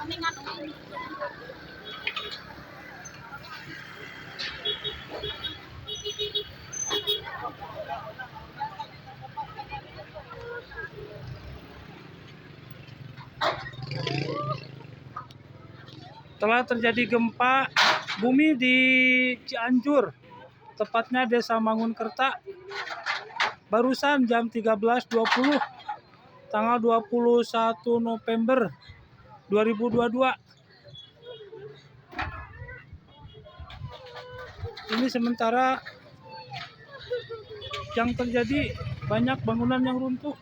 Telah terjadi gempa bumi di Cianjur, tepatnya Desa Mangunkerta, barusan jam 13.20, tanggal 21 November 2022. Ini sementara yang terjadi banyak bangunan yang runtuh.